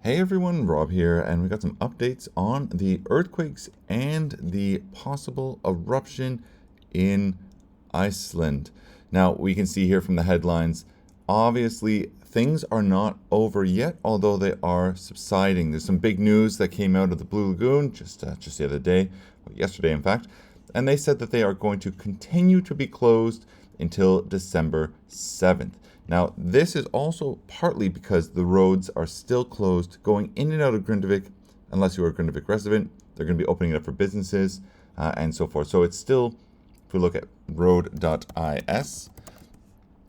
Hey everyone, Rob here, and we got some updates on the earthquakes and the possible eruption in Iceland. Now, we can see here from the headlines, obviously things are not over yet, although they are subsiding. There's some big news that came out of the Blue Lagoon just the other day, yesterday in fact, and they said that they are going to continue to be closed until December 7th. Now, this is also partly because the roads are still closed going in and out of Grindavik, unless you are a Grindavik resident. They're going to be opening it up for businesses and so forth. So it's still, if we look at road.is,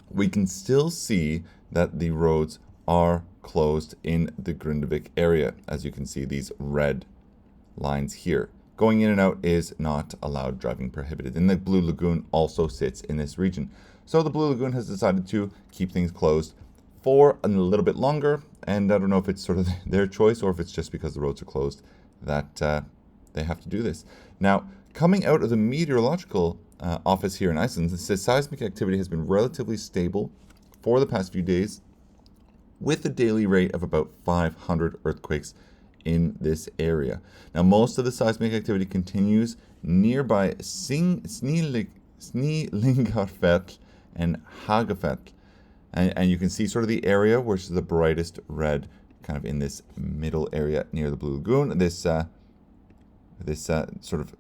we can still see that the roads are closed in the Grindavik area. As you can see, these red lines here. Going in and out is not allowed, driving prohibited. And the Blue Lagoon also sits in this region. So the Blue Lagoon has decided to keep things closed for a little bit longer. And I don't know if it's sort of their choice or if it's just because the roads are closed that they have to do this. Now, coming out of the meteorological office here in Iceland, it says seismic activity has been relatively stable for the past few days with a daily rate of about 500 earthquakes in this area. Now, most of the seismic activity continues nearby Snillingarfell and Hagafell. And you can see sort of the area which is the brightest red, kind of in this middle area near the Blue Lagoon. This sort of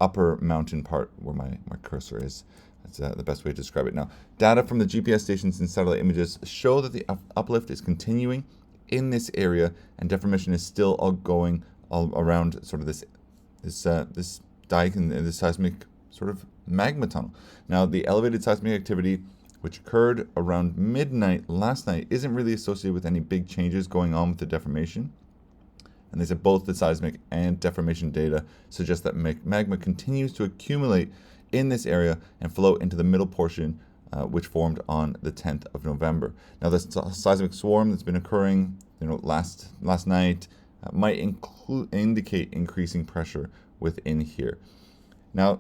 upper mountain part where my cursor is. That's the best way to describe it. Now, data from the GPS stations and satellite images show that the uplift is continuing in this area, and deformation is still ongoing all around sort of this dike and this seismic sort of magma tunnel. Now, the elevated seismic activity, which occurred around midnight last night, isn't really associated with any big changes going on with the deformation. And they said both the seismic and deformation data suggest that magma continues to accumulate in this area and flow into the middle portion, which formed on the 10th of November. Now, this seismic swarm that's been occurring, last night might indicate increasing pressure within here. Now,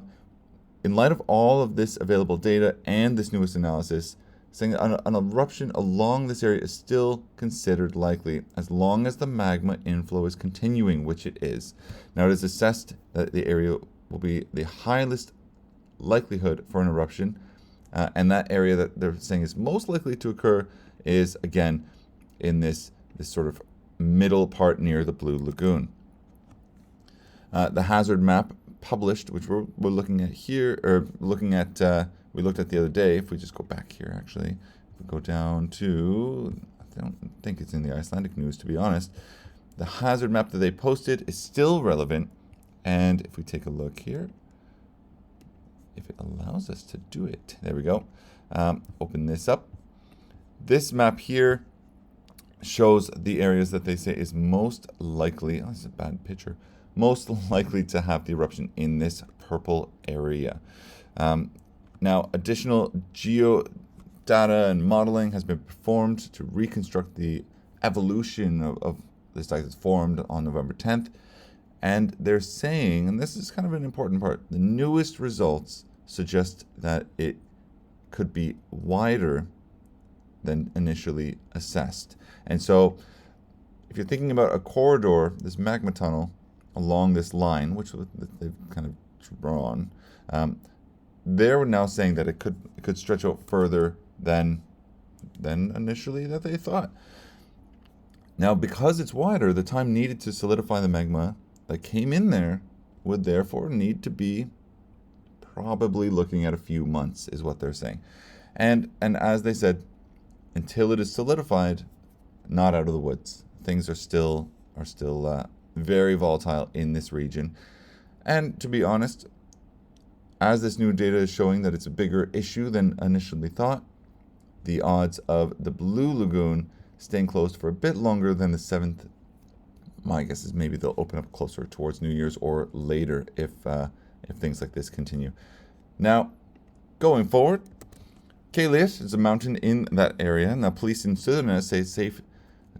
in light of all of this available data and this newest analysis, saying that an eruption along this area is still considered likely as long as the magma inflow is continuing, which it is. Now, it is assessed that the area will be the highest likelihood for an eruption, and that area that they're saying is most likely to occur is, again, in this sort of middle part near the Blue Lagoon. The hazard map published, which we're looking at here, or we looked at the other day. If we just go back here, actually, if we go down to, I don't think it's in the Icelandic news, to be honest. The hazard map that they posted is still relevant, and if we take a look here, if it allows us to do it, there we go. Open this up. This map here shows the areas that they say is most likely, this is a bad picture, most likely to have the eruption in this purple area. Now, additional geodata and modeling has been performed to reconstruct the evolution of this dike that's formed on November 10th. And they're saying, and this is kind of an important part, the newest results suggest that it could be wider than initially assessed. And so, if you're thinking about a corridor, this magma tunnel along this line, which they've kind of drawn, they're now saying that it could stretch out further than initially that they thought. Now, because it's wider, the time needed to solidify the magma that came in there would therefore need to be probably looking at a few months, is what they're saying. And as they said, until it is solidified, not out of the woods. Things are still very volatile in this region. And to be honest, as this new data is showing that it's a bigger issue than initially thought, the odds of the Blue Lagoon staying closed for a bit longer than the 7th, my guess is maybe they'll open up closer towards New Year's or later if things like this continue. Now, going forward, Kalias is a mountain in that area. Now, police in Suðurnes say it's safe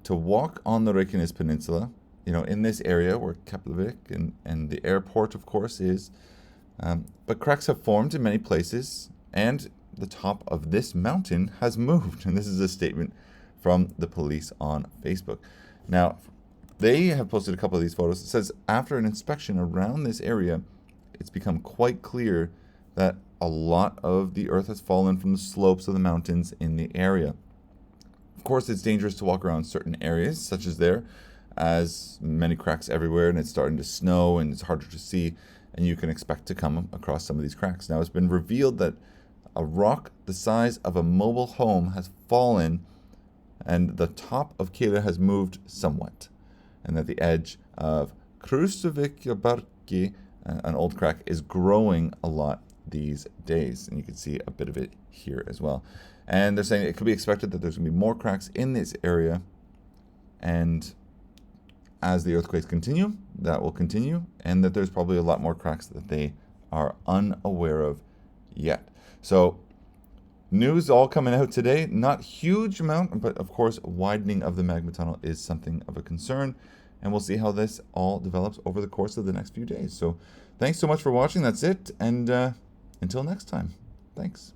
to walk on the Reykjanes Peninsula, in this area where Keflavik and the airport, of course, is. But cracks have formed in many places, and the top of this mountain has moved. And this is a statement from the police on Facebook. Now, they have posted a couple of these photos. It says after an inspection around this area, it's become quite clear that a lot of the earth has fallen from the slopes of the mountains in the area. Of course, it's dangerous to walk around certain areas, such as there, as many cracks everywhere, and it's starting to snow, and it's harder to see, and you can expect to come across some of these cracks. Now, it's been revealed that a rock the size of a mobile home has fallen, and the top of Kela has moved somewhat, and that the edge of Krusevikjabarki, an old crack, is growing a lot these days, and you can see a bit of it here as well. And they're saying it could be expected that there's going to be more cracks in this area, and as the earthquakes continue, that will continue, and that there's probably a lot more cracks that they are unaware of yet. So news all coming out today, not huge amount, but of course widening of the magma tunnel is something of a concern, and we'll see how this all develops over the course of the next few days. So thanks so much for watching. That's it, and until next time, thanks.